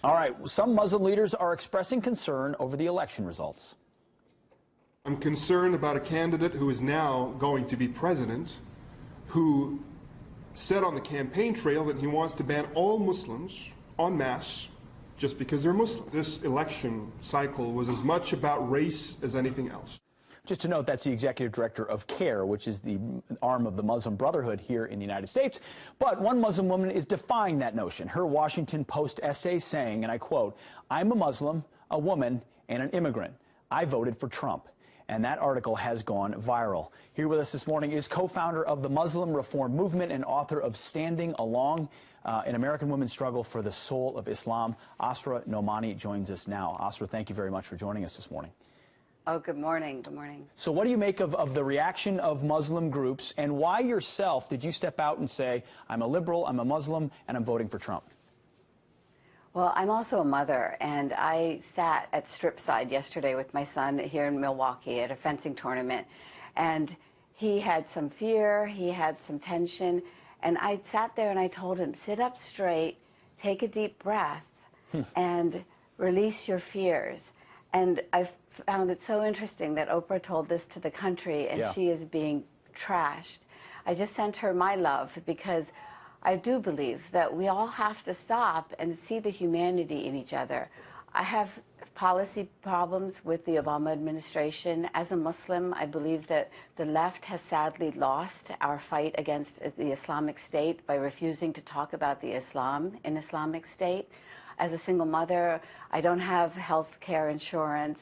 All right, some Muslim leaders are expressing concern over the election results. I'm concerned about a candidate who is now going to be president who said on the campaign trail that he wants to ban all Muslims en masse just because they're Muslim. This election cycle was as much about race as anything else. Just to note, that's the executive director of CARE, which is the arm of the Muslim Brotherhood here in the United States. But one Muslim woman is defying that notion. Her Washington Post essay saying, and I quote, "I'm a Muslim, a woman, and an immigrant. I voted for Trump." And that article has gone viral. Here with us this morning is co-founder of the Muslim Reform Movement and author of Standing Along, an American Women's Struggle for the Soul of Islam. Asra Nomani joins us now. Asra, thank you very much for joining us this morning. Oh, good morning. Good morning. So what do you make of the reaction of Muslim groups, and why yourself did you step out and say, I'm a liberal, I'm a Muslim, and I'm voting for Trump? Well, I'm also a mother, and I sat at Stripside yesterday with my son here in Milwaukee at a fencing tournament, and he had some fear, he had some tension, and I sat there and I told him, sit up straight, take a deep breath, and release your fears. And I found it so interesting that Oprah told this to the country, and she is being trashed. I just sent her my love because I do believe that we all have to stop and see the humanity in each other. I have policy problems with the Obama administration. As a Muslim, I believe that the left has sadly lost our fight against the Islamic State by refusing to talk about the Islam in Islamic State. As a single mother, I don't have health care insurance.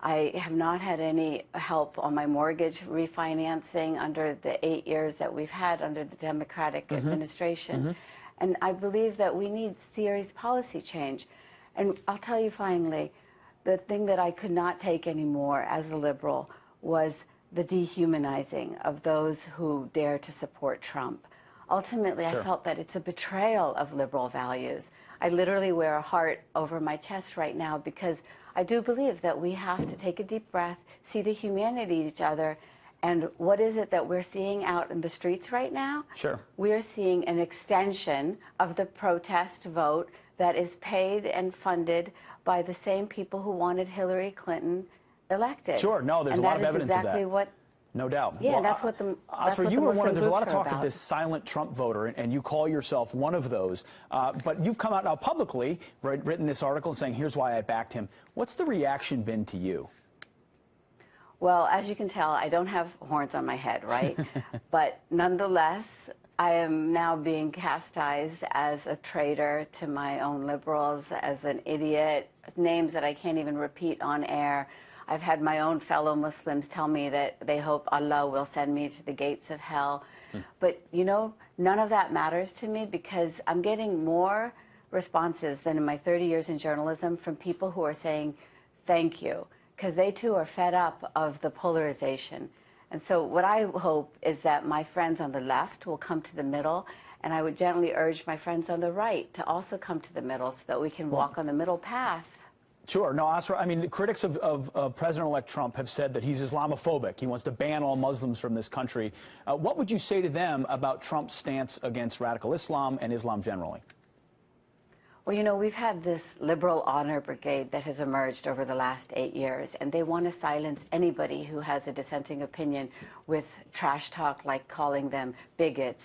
I have not had any help on my mortgage refinancing under the 8 years that we've had under the Democratic administration. And I believe that we need serious policy change. And I'll tell you finally, the thing that I could not take anymore as a liberal was the dehumanizing of those who dare to support Trump. Ultimately, I felt that it's a betrayal of liberal values. I literally wear a heart over my chest right now because I do believe that we have to take a deep breath, see the humanity in each other, and what is it that we're seeing out in the streets right now? We're seeing an extension of the protest vote that is paid and funded by the same people who wanted Hillary Clinton elected. No, there's a lot of evidence of that. Exactly what. No doubt. Yeah, well, that's what the Asra, you were one of, there's a lot of talk about. of this silent Trump voter, and you call yourself one of those. But you've come out now publicly, written this article saying, here's why I backed him. What's the reaction been to you? Well, as you can tell, I don't have horns on my head, right? But nonetheless, I am now being chastised as a traitor to my own liberals, as an idiot, names that I can't even repeat on air. I've had my own fellow Muslims tell me that they hope Allah will send me to the gates of hell. But, you know, none of that matters to me because I'm getting more responses than in my 30 years in journalism from people who are saying thank you, because they too are fed up of the polarization. And so what I hope is that my friends on the left will come to the middle, and I would gently urge my friends on the right to also come to the middle so that we can walk on the middle path. No, Asra, I mean, the critics of President-elect Trump have said that he's Islamophobic. He wants to ban all Muslims from this country. What would you say to them about Trump's stance against radical Islam and Islam generally? Well, you know, we've had this liberal honor brigade that has emerged over the last 8 years, and they want to silence anybody who has a dissenting opinion with trash talk like calling them bigots,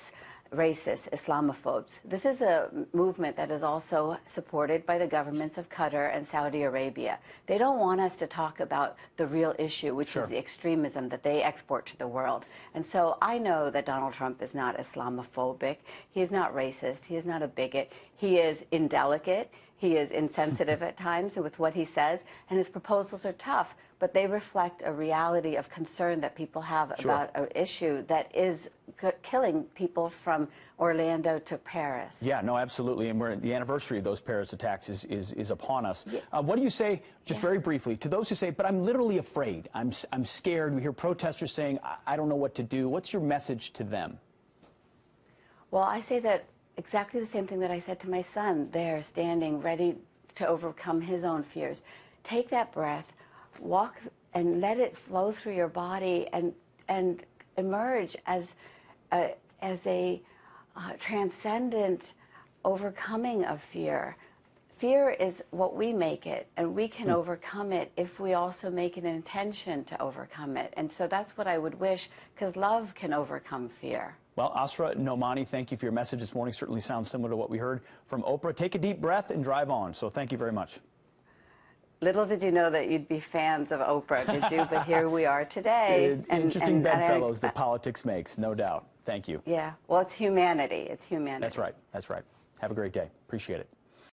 racists, Islamophobes. This is a movement that is also supported by the governments of Qatar and Saudi Arabia. They don't want us to talk about the real issue, which is the extremism that they export to the world. And so I know that Donald Trump is not Islamophobic. He is not racist. He is not a bigot. He is indelicate. He is insensitive at times with what he says, and his proposals are tough, but they reflect a reality of concern that people have about an issue that is killing people from Orlando to Paris. Yeah, no, absolutely, and the anniversary of those Paris attacks is upon us. What do you say, just very briefly, to those who say, but I'm literally afraid, I'm scared, we hear protesters saying, I don't know what to do. What's your message to them? Well, I say that exactly the same thing that I said to my son there, standing ready to overcome his own fears. Take that breath, walk and let it flow through your body and emerge as a transcendent overcoming of fear fear is what we make it, and we can overcome it if we also make an intention to overcome it. And so that's what I would wish, because love can overcome fear. Well, Asra Nomani, thank you for your message this morning. Certainly sounds similar to what we heard from Oprah. Take a deep breath and drive on. So thank you very much. Little did you know that you'd be fans of Oprah, did you? But here we are today. Interesting bedfellows that politics makes, no doubt. Thank you. Yeah. Well, it's humanity. It's humanity. That's right. That's right. Have a great day. Appreciate it.